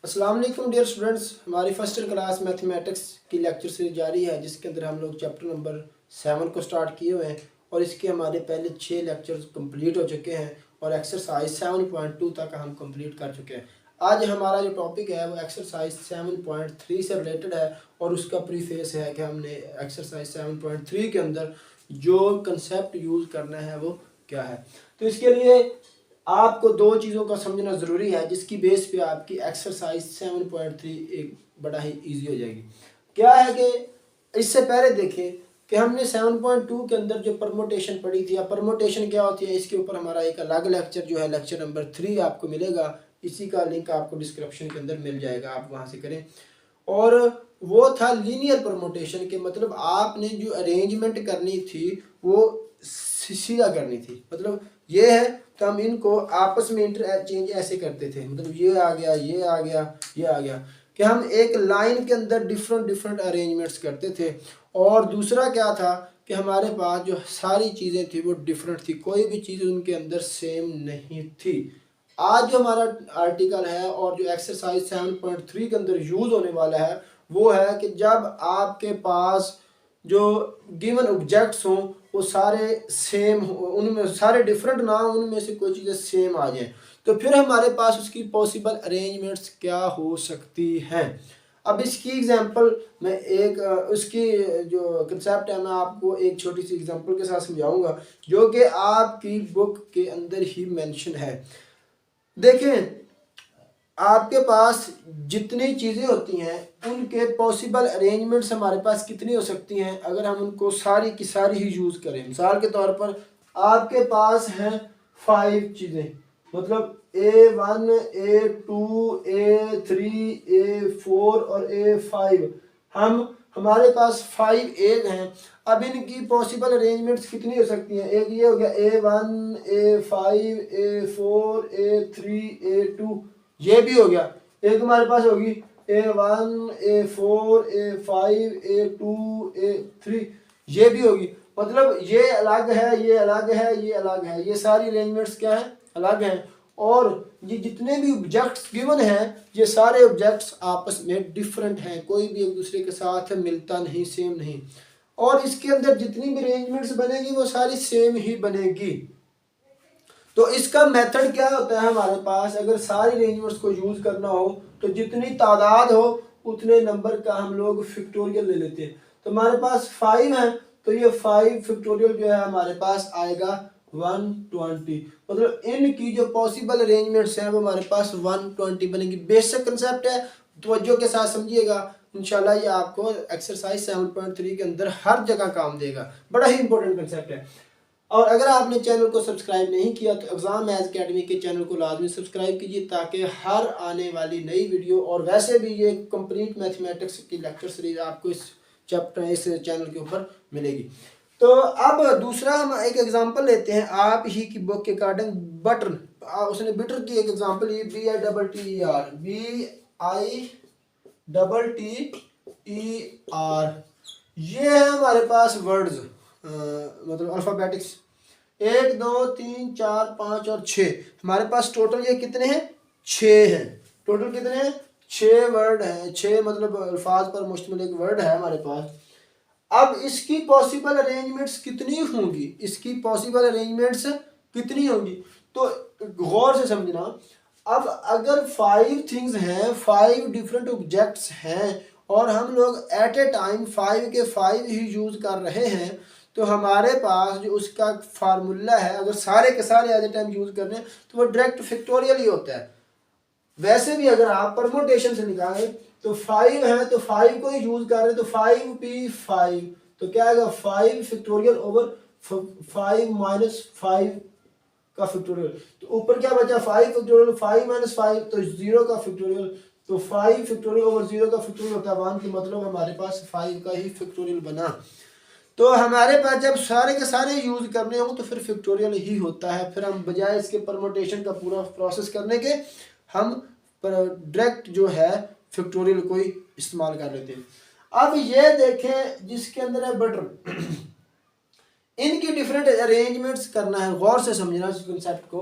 अस्सलाम वालेकुम dear students, हमारी फर्स्ट ईयर क्लास मैथमेटिक्स की लेक्चर सीरीज जारी है जिसके अंदर हम लोग चैप्टर नंबर 7 को स्टार्ट किए हुए हैं और इसके हमारे पहले 6 लेक्चर्स कंप्लीट हो चुके हैं और एक्सरसाइज 7.2 तक हम कंप्लीट कर चुके हैं। आज हमारा जो टॉपिक है वो एक्सरसाइज 7.3 से रिलेटेड है और उसका प्रीफेस है कि हमने एक्सरसाइज 7.3 के अंदर जो कंसेप्ट यूज़ करना है वो क्या है। तो इसके लिए आपको दो चीज़ों का समझना ज़रूरी है जिसकी बेस पे आपकी एक्सरसाइज 7.3 एक बड़ा ही इजी हो जाएगी। क्या है कि इससे पहले देखें कि हमने 7.2 के अंदर जो परमोटेशन पढ़ी थी या परमोटेशन क्या होती है, इसके ऊपर हमारा एक अलग लेक्चर जो है लेक्चर नंबर 3 आपको मिलेगा। इसी का लिंक आपको डिस्क्रिप्शन के अंदर मिल जाएगा, आप वहाँ से करें। और वो था लीनियर परमोटेशन के मतलब आपने जो अरेंजमेंट करनी थी वो सीधा करनी थी। मतलब ये है तो हम इनको आपस में इंटरचेंज ऐसे करते थे, मतलब ये आ गया, ये आ गया, ये आ गया, कि हम एक लाइन के अंदर डिफरेंट अरेंजमेंट्स करते थे। और दूसरा क्या था कि हमारे पास जो सारी चीज़ें थी वो डिफरेंट थी, कोई भी चीज़ उनके अंदर सेम नहीं थी। आज जो हमारा आर्टिकल है और जो एक्सरसाइज 7.3 के अंदर यूज़ होने वाला है वो है कि जब आपके पास जो गिवन ऑब्जेक्ट्स हों वो सारे सेम हो, उनमें सारे डिफरेंट ना हो, उनमें से कोई चीज़ें सेम आ जाएं, तो फिर हमारे पास उसकी पॉसिबल अरेंजमेंट्स क्या हो सकती हैं। अब इसकी एग्जांपल मैं एक उसकी जो कंसेप्ट है मैं आपको एक छोटी सी एग्जांपल के साथ समझाऊंगा जो कि आपकी बुक के अंदर ही मेंशन है। देखें, आपके पास जितनी चीज़ें होती हैं उनके पॉसिबल अरेंजमेंट्स हमारे पास कितनी हो सकती हैं अगर हम उनको सारी की सारी ही यूज़ करें। मिसाल के तौर पर आपके पास हैं 5 चीज़ें, मतलब A1 A2 A3 A4 और A5। हमारे पास 5 एज हैं। अब इनकी पॉसिबल अरेंजमेंट्स कितनी हो सकती हैं। एक ये हो गया A1 A5 A4 A3 A2, ये भी हो गया। एक हमारे पास होगी A1 A4 A5 A2 A3, ये भी होगी। मतलब ये अलग है, ये अलग है, ये अलग है, ये सारी अरेंजमेंट्स क्या है, अलग हैं। और ये जितने भी ऑब्जेक्ट्स गिवन हैं ये सारे ऑब्जेक्ट्स आपस में डिफरेंट हैं, कोई भी एक दूसरे के साथ मिलता नहीं, सेम नहीं। और इसके अंदर जितनी भी अरेंजमेंट्स बनेगी वो सारी सेम ही बनेगी। तो इसका मेथड क्या होता है हमारे पास, अगर सारी अरेंजमेंट्स को यूज करना हो तो जितनी तादाद हो उतने नंबर का हम लोग फैक्टोरियल ले लेते हैं। तो हमारे पास 5 है तो ये 5 फैक्टोरियल जो है हमारे पास आएगा 120। मतलब इनकी जो पॉसिबल अरेंजमेंट्स हैं वो हमारे पास 120 बनेगी। बेसिक कंसेप्ट है, तवज्जो के साथ समझिएगा, इंशाल्लाह ये आपको एक्सरसाइज 7.3 के अंदर हर जगह काम देगा। बड़ा ही इंपॉर्टेंट कंसेप्ट है। और अगर आपने चैनल को सब्सक्राइब नहीं किया तो एग्जाम मैथ अकेडमी के चैनल को लाजमी सब्सक्राइब कीजिए ताकि हर आने वाली नई वीडियो और वैसे भी ये कंप्लीट मैथमेटिक्स की लेक्चर सीरीज आपको इस चैनल के ऊपर मिलेगी। तो अब दूसरा हम एक एग्जांपल लेते हैं आप ही की बुक के अकॉर्डिंग। बटन, उसने बिटर की एक एग्जांपल ये BITTER, ये है हमारे पास वर्ड्स, मतलब अल्फ़ाबेटिक्स 1 2 3 4 5 और 6। हमारे पास टोटल ये कितने हैं, 6 हैं। टोटल कितने हैं, 6 वर्ड हैं। 6 मतलब अल्फाज पर मुश्तमिल एक वर्ड है हमारे पास। अब इसकी पॉसिबल अरेंजमेंट्स कितनी होंगी, इसकी पॉसिबल अरेंजमेंट्स कितनी होंगी, तो गौर से समझना। अब अगर 5 थिंग्स हैं, 5 डिफरेंट ऑब्जेक्ट्स हैं और हम लोग एट ए टाइम 5 के 5 ही यूज कर रहे हैं तो हमारे पास जो उसका फार्मूला है, अगर सारे के सारे एट ए टाइम यूज कर रहे हैं तो वो डायरेक्ट फैक्टोरियल ही होता है। वैसे भी अगर आप परमुटेशन से निकालें तो 5 है तो 5 को ही यूज कर रहे हैं तो 5p5, तो क्या आएगा 5 फैक्टोरियल ओवर 5 माइनस 5 का फैक्टोरियल। तो ऊपर क्या बचा 5 फैक्टोरियल, 5 माइनस 5 तो 0 का फैक्टोरियल। तो 5 फैक्टोरियल ओवर 0 का फैक्टोरियल होता है 1, की मतलब हमारे पास 5 का ही फैक्टोरियल बना। तो हमारे पास जब सारे के सारे यूज करने हो तो फिर फैक्टोरियल ही होता है। फिर हम बजाय इसके परमुटेशन का पूरा प्रोसेस करने के हम डायरेक्ट जो है फैक्टोरियल को ही इस्तेमाल कर लेते हैं। अब ये देखें जिसके अंदर है बटन, इनकी डिफरेंट अरेंजमेंट्स करना है, गौर से समझना इस कंसेप्ट को।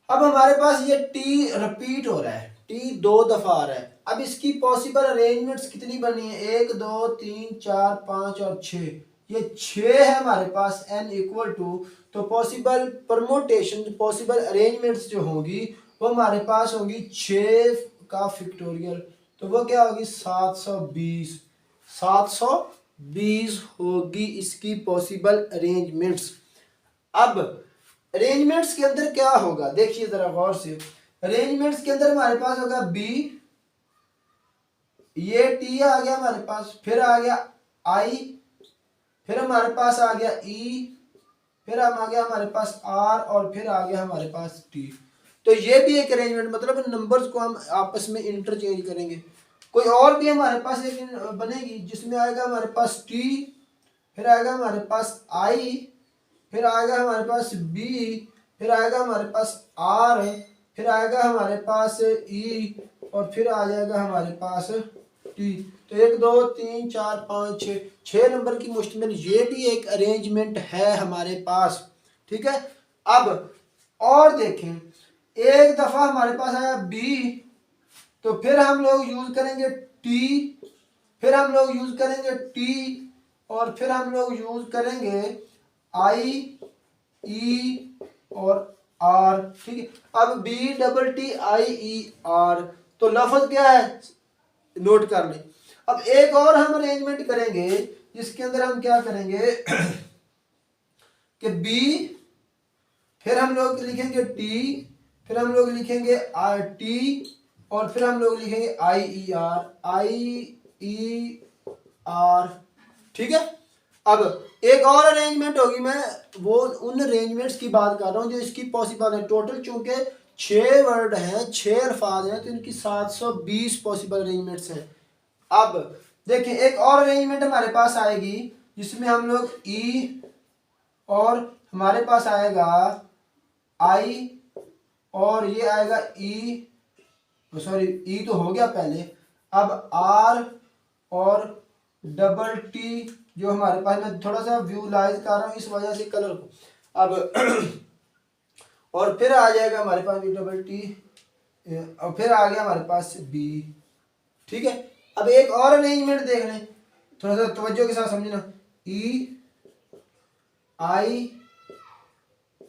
अब हमारे पास ये टी रिपीट हो रहा है, टी 2 दफा आ रहा है। अब इसकी पॉसिबल अरेंजमेंट्स कितनी बनी है, 1 2 3 4 5 और 6, ये 6 है हमारे पास n इक्वल टू, तो पॉसिबल परमोटेशन, पॉसिबल अरेंजमेंट्स जो होंगी वो हमारे पास होंगी 6 का फैक्टोरियल, तो वो क्या होगी 720, 720 होगी इसकी पॉसिबल अरेंजमेंट्स। अब अरेंजमेंट्स के अंदर क्या होगा, देखिए जरा गौर से, अरेंजमेंट्स के अंदर हमारे पास होगा बी, ये टी आ गया हमारे पास, फिर आ गया आई, फिर हमारे पास आ गया ई, फिर हम आ गया हमारे पास आर, और फिर आ गया हमारे पास टी। तो ये भी एक अरेंजमेंट, मतलब नंबर्स को हम आपस में इंटरचेंज करेंगे। कोई और भी हमारे पास एक बनेगी जिसमें आएगा हमारे पास टी, फिर आएगा हमारे पास आई, फिर आएगा हमारे पास बी, फिर आएगा हमारे पास आर, फिर आएगा हमारे पास ई, और फिर आ जाएगा हमारे पास टी। तो 1 2 3 4 5 6, 6 नंबर की मुश्तमिल ये भी एक अरेंजमेंट है हमारे पास, ठीक है। अब और देखें, एक दफा हमारे पास आया बी, तो फिर हम लोग यूज करेंगे टी, फिर हम लोग यूज करेंगे टी, और फिर हम लोग यूज करेंगे आई, ई और आर, ठीक है। अब B double T I E R, तो लफ्ज क्या है नोट कर लें। अब एक और हम अरेंजमेंट करेंगे जिसके अंदर हम क्या करेंगे कि बी, फिर हम लोग लिखेंगे टी, फिर हम लोग लिखेंगे आर टी, और फिर हम लोग लिखेंगे आई E are, I E are, ठीक है। अब एक और अरेंजमेंट होगी, मैं वो उन अरेंजमेंट्स की बात कर रहा हूँ जो इसकी पॉसिबल है। टोटल चूंकि 6 वर्ड हैं, 6 अल्फाज हैं, तो इनकी 720 पॉसिबल अरेंजमेंट्स हैं। अब देखिए एक और अरेंजमेंट हमारे पास आएगी जिसमें हम लोग ई, और हमारे पास आएगा आई, और ये आएगा ई, सॉरी ई तो हो गया पहले, अब आर और डबल टी, जो हमारे पास, मैं थोड़ा सा व्यूलाइज कर रहा हूँ इस वजह से कलर को, अब और फिर आ जाएगा हमारे पास बी डबल टी, और फिर आ गया हमारे पास बी, ठीक है। अब एक और अरेंजमेंट देख लें, थोड़ा सा तवज्जो के साथ समझना, ई आई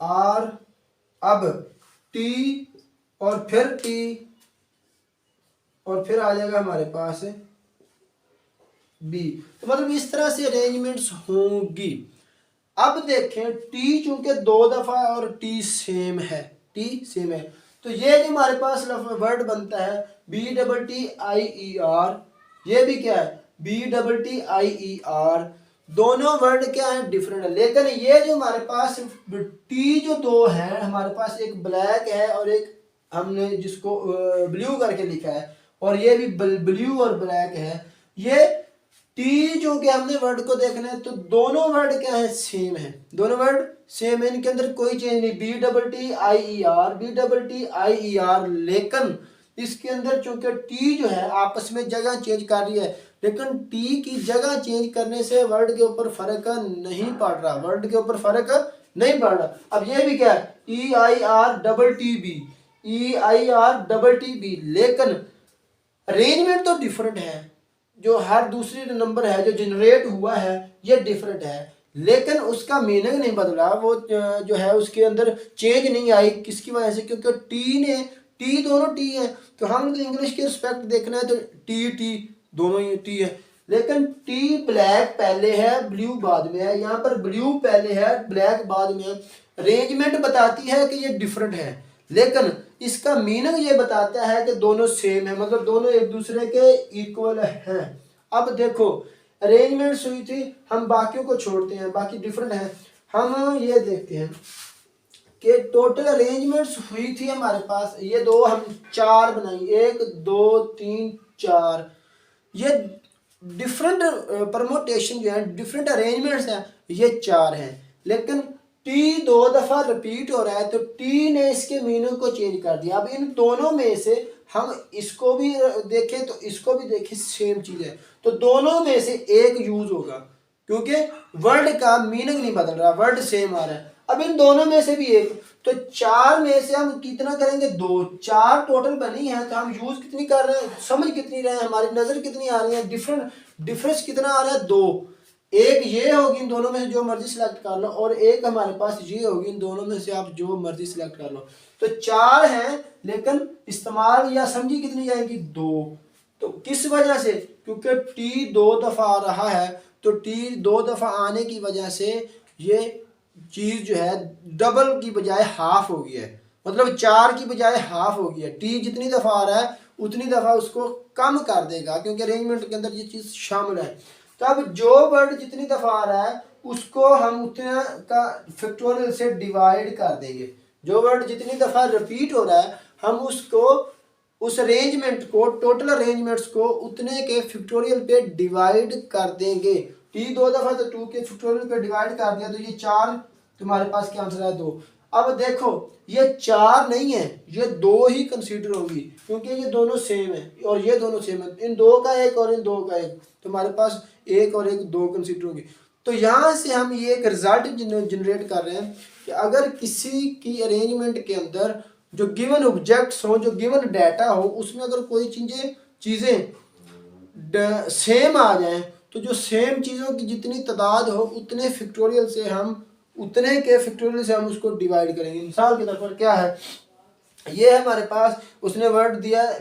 आर, अब टी, और फिर टी, और फिर आ जाएगा हमारे पास बी। तो मतलब इस तरह से अरेंजमेंट्स होंगी। अब देखें टी चूंकि 2 दफा और टी सेम है, टी सेम है, तो ये जो हमारे पास वर्ड बनता है B double T I E R, ये भी क्या है B double T I E R, दोनों वर्ड क्या है डिफरेंट है, लेकिन ये जो हमारे पास टी जो 2 है, हमारे पास एक ब्लैक है और एक हमने जिसको ब्लू करके लिखा है, और ये भी ब्लू और ब्लैक है। ये टी जो कि हमने वर्ड को देखना है, तो दोनों वर्ड क्या है सेम है, दोनों वर्ड सेम है, इनके अंदर कोई चेंज नहीं, B double T I E R, B double T I E R, लेकिन इसके अंदर चूंकि टी जो है आपस में जगह चेंज कर रही है, लेकिन टी की जगह चेंज करने से वर्ड के ऊपर फर्क नहीं पड़ रहा, वर्ड के ऊपर फर्क नहीं पड़ रहा। अब ये भी क्या है E I R double T B, E I R double T B, लेकिन अरेंजमेंट तो डिफरेंट है, जो हर दूसरी नंबर है जो जनरेट हुआ है ये डिफरेंट है, लेकिन उसका मीनिंग नहीं बदला, वो जो है उसके अंदर चेंज नहीं आई, किसकी वजह से, क्योंकि टी ने, टी दोनों टी है, तो हम इंग्लिश के रिस्पेक्ट देखना है तो टी टी दोनों ही टी है, लेकिन टी ब्लैक पहले है ब्लू बाद में है, यहाँ पर ब्लू पहले है ब्लैक बाद में है। अरेंजमेंट बताती है कि ये डिफरेंट है, लेकिन इसका मीनिंग ये बताता है कि दोनों सेम है, मतलब दोनों एक दूसरे के इक्वल हैं। अब देखो अरेंजमेंट्स हुई थी, हम बाकियों को छोड़ते हैं, बाकी डिफरेंट है, हम ये देखते हैं कि टोटल अरेंजमेंट्स हुई थी हमारे पास, ये दो हम 4 बनाई, 1 2 3 4, ये डिफरेंट परमोटेशन जो है डिफरेंट अरेंजमेंट्स हैं, ये 4 हैं, लेकिन टी 2 दफा रिपीट हो रहा है, तो टी ने इसके मीनिंग को चेंज कर दिया। अब इन दोनों में से हम इसको भी देखें तो इसको भी देखें, सेम चीज है, तो दोनों में से एक यूज होगा, क्योंकि वर्ड का मीनिंग नहीं बदल रहा, वर्ड सेम आ रहा है। अब इन दोनों में से भी एक, तो 4 में से हम कितना करेंगे 2, 4 टोटल बनी है, तो हम यूज कितनी कर रहे हैं, समझ कितनी रहे हैं, हमारी नजर कितनी आ रही है, डिफरेंस कितना आ रहा है 2। एक ये होगी, इन दोनों में से जो मर्जी सिलेक्ट कर लो, और एक हमारे पास ये होगी, इन दोनों में से आप जो मर्जी सिलेक्ट कर लो। तो 4 हैं लेकिन इस्तेमाल या समझी कितनी जाएंगी 2। तो किस वजह से, क्योंकि टी 2 दफा आ रहा है, तो टी 2 दफा आने की वजह से ये चीज जो है डबल की बजाय हाफ हो गई है, मतलब 4 की बजाय हाफ हो गई है। टी जितनी दफा आ रहा है उतनी दफा उसको कम कर देगा, क्योंकि अरेंजमेंट के अंदर ये चीज शामिल है। तो अब जो वर्ड जितनी दफा आ रहा है उसको हम उतना का फैक्टोरियल से डिवाइड कर देंगे। जो वर्ड जितनी दफा रिपीट हो रहा है हम उसको, उस अरेंजमेंट को, टोटल अरेंजमेंट्स को उतने के फैक्टोरियल पे डिवाइड कर देंगे। टी 2 दफा तो 2 के फैक्टोरियल पे डिवाइड कर दिया, तो ये 4 तुम्हारे पास क्या आंसर है 2। अब देखो ये 4 नहीं है, ये 2 ही कंसीडर होगी, क्योंकि ये दोनों सेम है और ये दोनों सेम है। इन 2 का एक और इन 2 का एक, तुम्हारे पास एक और एक 2 कंसीडर होगी। तो यहाँ से हम ये एक रिजल्ट जनरेट कर रहे हैं कि अगर किसी की अरेंजमेंट के अंदर जो गिवन ऑब्जेक्ट्स हो, जो गिवन डाटा हो, उसमें अगर कोई चीज़ें सेम आ जाएं, तो जो सेम चीज़ों की जितनी तादाद हो उतने फैक्टोरियल से हम, उतने के फैक्टोरियल से हम उसको डिवाइड करेंगे। मिसाल के तौर पर क्या है, ये है हमारे पास, उसने वर्ड दिया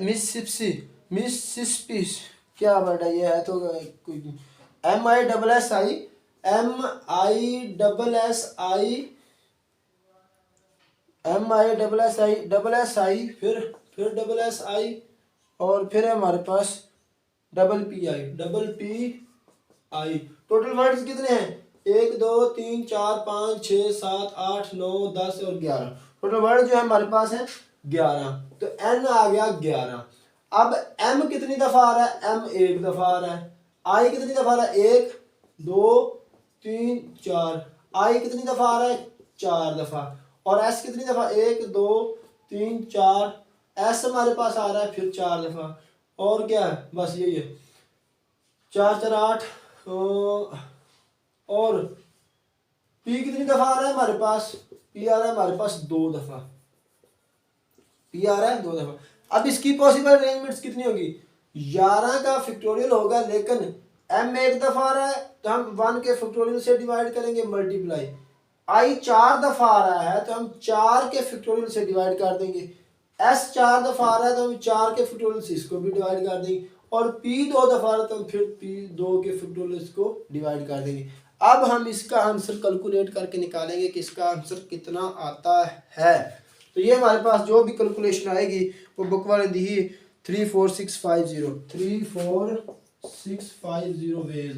मिसिसिपी, क्या वर्ड है ये, है तो कोई MISSI फिर SSI और फिर है हमारे पास PPI। टोटल वर्ड्स कितने हैं, 1 2 3 4 5 6 7 8 9 10 और 11। टोटल वर्ड जो है हमारे पास है 11, तो N आ गया 11। अब M कितनी दफा आ रहा है, M 1 दफा आ रहा है। I कितनी दफा आ रहा है, 1 2 3 4। I कितनी दफा आ रहा है, 4 दफा। और S कितनी दफा, 1 2 3 4। S हमारे पास आ रहा है फिर 4 दफा। और क्या है, बस यही है, 4 4 8। और P कितनी दफा आ रहा है हमारे पास, P आ रहा है हमारे पास 2 दफा, P आ रहा है 2 दफा। अब इसकी पॉसिबल अरेंजमेंट्स कितनी होगी, 11 का फैक्टोरियल होगा, लेकिन M 1 दफा आ रहा है तो हम 1 के फैक्टोरियल से डिवाइड करेंगे, मल्टीप्लाई। I 4 दफा आ रहा है तो हम 4 के फैक्टोरियल से डिवाइड कर देंगे। S 4 दफा आ रहा है तो हम 4 के फैक्टोरियल से इसको भी डिवाइड कर देंगे। और P 2 दफा आ रहा है तो हम फिर P 2 के फैक्टोरियल को डिवाइड कर देंगे। अब हम इसका आंसर कैलकुलेट करके निकालेंगे कि इसका आंसर कितना आता है। तो ये हमारे पास जो भी कैलकुलेशन आएगी वो बुक वाले दी 34650 वेज,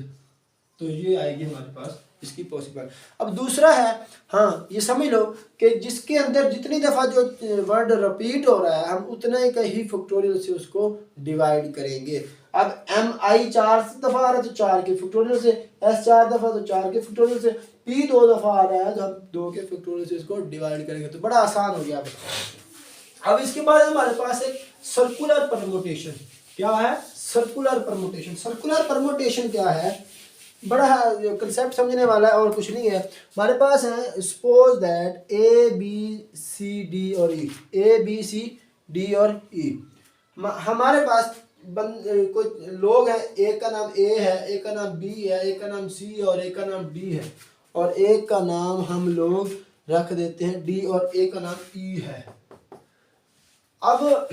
तो ये आएगी हमारे पास इसकी पॉसिबल। अब दूसरा है, हाँ ये समझ लो कि जिसके अंदर जितनी दफ़ा जो वर्ड रिपीट हो रहा है हम उतने का ही फैक्टोरियल से उसको डिवाइड करेंगे। अब MI 4 दफ़ा आ रहा है तो 4 के फैक्टोरियल से, S 4 दफ़ा तो 4 के फैक्टोरियल से, P 2 दफ़ा आ रहा है तो हम 2 के फैक्टोरियल से इसको डिवाइड करेंगे। तो बड़ा आसान हो गया। अब इसके बाद हमारे पास एक सर्कुलर परमुटेशन, क्या है सर्कुलर परमुटेशन। सर्कुलर परमुटेशन क्या है, बड़ा कंसेप्ट समझने वाला है और कुछ नहीं है। हमारे पास है सपोज दैट ABCD और E, ABCD और E। हमारे पास कोई लोग हैं, एक का नाम A है, एक का नाम B है, एक का नाम C और एक का नाम D है, और एक का नाम हम लोग रख देते हैं D और एक का नाम E है। अब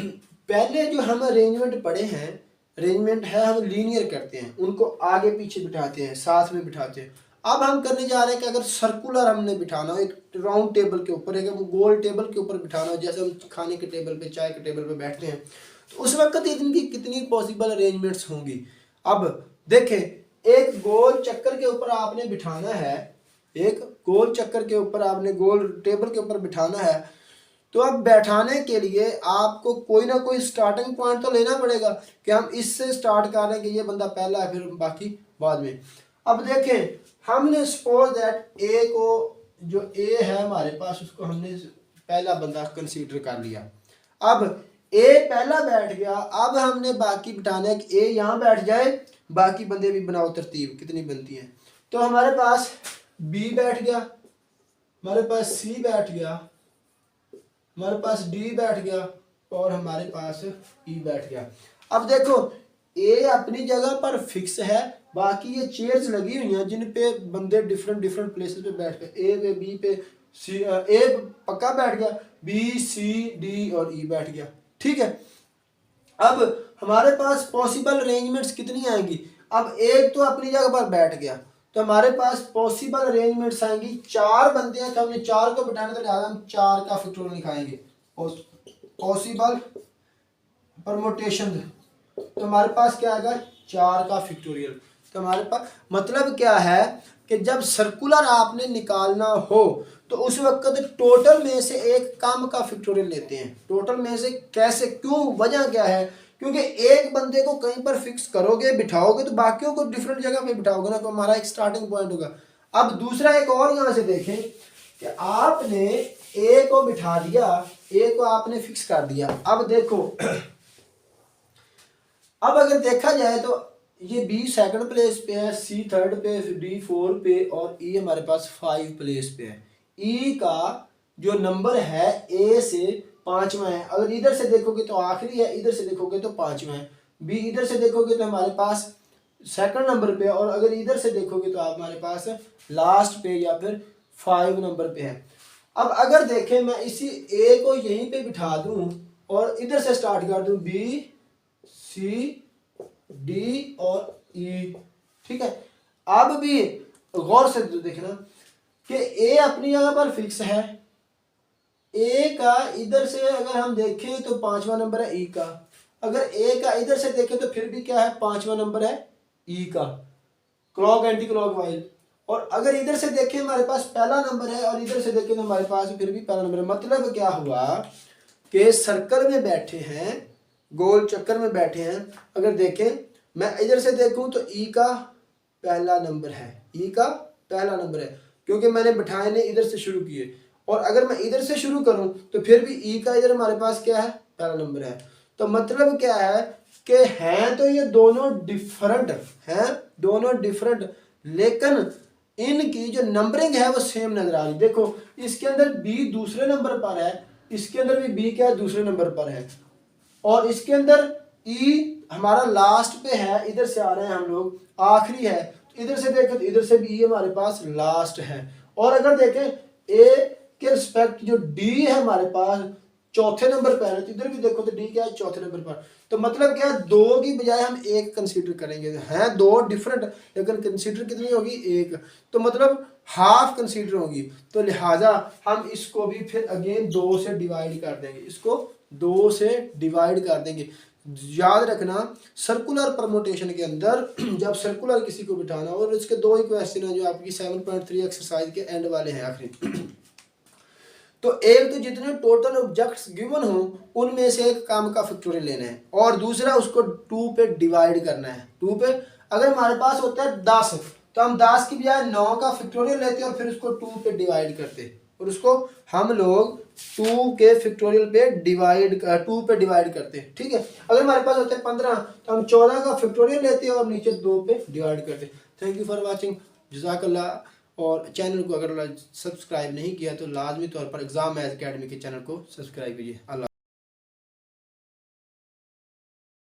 पहले जो हम अरेंजमेंट पढ़े हैं, अरेंजमेंट है हम लीनियर करते हैं, उनको आगे पीछे बिठाते हैं, साथ में बिठाते हैं। अब हम करने जा रहे हैं कि अगर सर्कुलर हमने बिठाना हो, एक राउंड टेबल के ऊपर, एक गोल टेबल के ऊपर बिठाना हो, जैसे हम खाने के टेबल पे, चाय के टेबल पे बैठते हैं, तो उस वक्त इनकी कितनी पॉसिबल अरेंजमेंट्स होंगी। अब देखें, एक गोल चक्कर के ऊपर आपने बिठाना है, एक गोल चक्कर के ऊपर आपने गोल टेबल के ऊपर बिठाना है, तो अब बैठाने के लिए आपको कोई ना कोई स्टार्टिंग पॉइंट तो लेना पड़ेगा कि हम इससे स्टार्ट कर रहे हैं कि ये बंदा पहला है, फिर बाकी बाद में। अब देखें, हमने सपोज दैट ए को, जो ए है हमारे पास, उसको हमने पहला बंदा कंसीडर कर लिया। अब ए पहला बैठ गया, अब हमने बाकी बिठाना है कि ए यहाँ बैठ जाए, बाकी बंदे भी बनाओ तरतीब कितनी बनती है। तो हमारे पास बी बैठ गया, हमारे पास सी बैठ गया, हमारे पास डी बैठ गया और हमारे पास ई बैठ गया। अब देखो ए अपनी जगह पर फिक्स है, बाकी ये चेयर्स लगी हुई हैं जिन पे बंदे डिफरेंट डिफरेंट प्लेसेस पे बैठ गए। ए पे बी पे सी, ए पक्का बैठ गया, बी सी डी और ई बैठ गया। ठीक है, अब हमारे पास पॉसिबल अरेंजमेंट्स कितनी आएंगी। अब एक तो अपनी जगह पर बैठ गया, तो हमारे पास पॉसिबल अरेंजमेंट्स आएंगी। चार बंदे हैं तो हमने चार को बिठाना, तो लिहाजा हम चार का फैक्टोरियल लिखाएंगे। पॉसिबल परमुटेशन, तो हमारे पास क्या आएगा, चार का फैक्टोरियल। तो हमारे पास मतलब क्या है कि जब सर्कुलर आपने निकालना हो तो उस वक्त टोटल में से एक कम का फैक्टोरियल लेते हैं। टोटल में से कैसे, क्यों, वजह क्या है, क्योंकि एक बंदे को कहीं पर फिक्स करोगे बिठाओगे तो बाकियों को डिफरेंट जगह पे बिठाओगे ना, तो हमारा एक स्टार्टिंग पॉइंट होगा। अब दूसरा एक और यहाँ से देखें कि आपने ए को बिठा दिया, ए को आपने फिक्स कर दिया। अब देखो अब अगर देखा जाए तो ये बी सेकंड प्लेस पे है, सी थर्ड पे, डी फोर्थ पे और ई हमारे पास 5 प्लेस पे है। ई का जो नंबर है ए से 5वां है, अगर इधर से देखोगे तो आखिरी है, इधर से देखोगे तो 5वां है। बी इधर से देखोगे तो हमारे पास सेकंड नंबर पे, और अगर इधर से देखोगे तो आप हमारे पास लास्ट पे या फिर 5 नंबर पे है। अब अगर देखें मैं इसी ए को यहीं पे बिठा दूं और इधर से स्टार्ट कर दूं, बी सी डी और ई। ठीक है, अब भी गौर से देखना कि ए अपनी जगह पर फिक्स है। ए का इधर से अगर हम देखें तो 5वां नंबर है ई का, अगर ए का इधर से देखें तो फिर भी क्या है, 5वां नंबर है ई का, क्लॉक एंटी क्लॉक वाइज। और अगर इधर से देखें हमारे पास पहला नंबर है और इधर से देखें तो हमारे पास फिर भी पहला नंबर है। मतलब क्या हुआ कि सर्कल में बैठे हैं, गोल चक्कर में बैठे हैं। अगर देखें मैं इधर से देखूं तो ई का पहला नंबर है, ई का पहला नंबर है क्योंकि मैंने बिठाए ने इधर से शुरू किए। और अगर मैं इधर से शुरू करूं तो फिर भी ई का इधर हमारे पास क्या है, पहला नंबर है। तो मतलब क्या है कि हैं तो ये दोनों डिफरेंट हैं, दोनों डिफरेंट, लेकिन इनकी जो नंबरिंग है वो सेम नजर आ रही। देखो इसके अंदर बी दूसरे नंबर पर है, इसके अंदर भी बी क्या है, दूसरे नंबर पर है, और इसके अंदर ई हमारा लास्ट पे है, इधर से आ रहे हैं हम लोग, आखिरी है। तो इधर से देखें तो इधर से भी ई हमारे पास लास्ट है। और अगर देखें ए के रिस्पेक्ट जो डी है हमारे पास चौथे नंबर पर है, तो इधर भी देखो तो डी क्या है, चौथे नंबर पर। तो मतलब क्या है, दो की बजाय हम एक कंसीडर करेंगे। हैं दो डिफरेंट लेकिन कंसीडर कितनी होगी, एक, तो मतलब हाफ कंसीडर होगी। तो लिहाजा हम इसको भी फिर अगेन 2 से डिवाइड कर देंगे, इसको 2 से डिवाइड कर देंगे। याद रखना सर्कुलर परमुटेशन के अंदर जब सर्कुलर किसी को बिठाना, और इसके 2 ही क्वेश्चन है जो आपकी 7.3 एक्सरसाइज के एंड वाले हैं आखिरी। तो एक तो जितने टोटल ऑब्जेक्ट्स गिवन हो उनमें से एक काम का फैक्टोरियल लेना है, और दूसरा उसको 2 पे डिवाइड करना है। 2 पे अगर हमारे पास होता है 10 तो हम 10 की बजाय 9 का फैक्टोरियल लेते और फिर उसको 2 पे डिवाइड करते, और उसको हम लोग 2 के फैक्टोरियल पे डिवाइड 2 पे डिवाइड करते। ठीक है, अगर हमारे पास होते हैं 15 तो हम 14 का फैक्टोरियल लेते और नीचे 2 पे डिवाइड करते। थैंक यू फॉर वॉचिंग, जज़ाकल्लाह। और चैनल को अगर सब्सक्राइब नहीं किया तो लाजमी तौर पर एग्जाम मैथ अकेडमी के चैनल को सब्सक्राइब कीजिए। अल्लाह।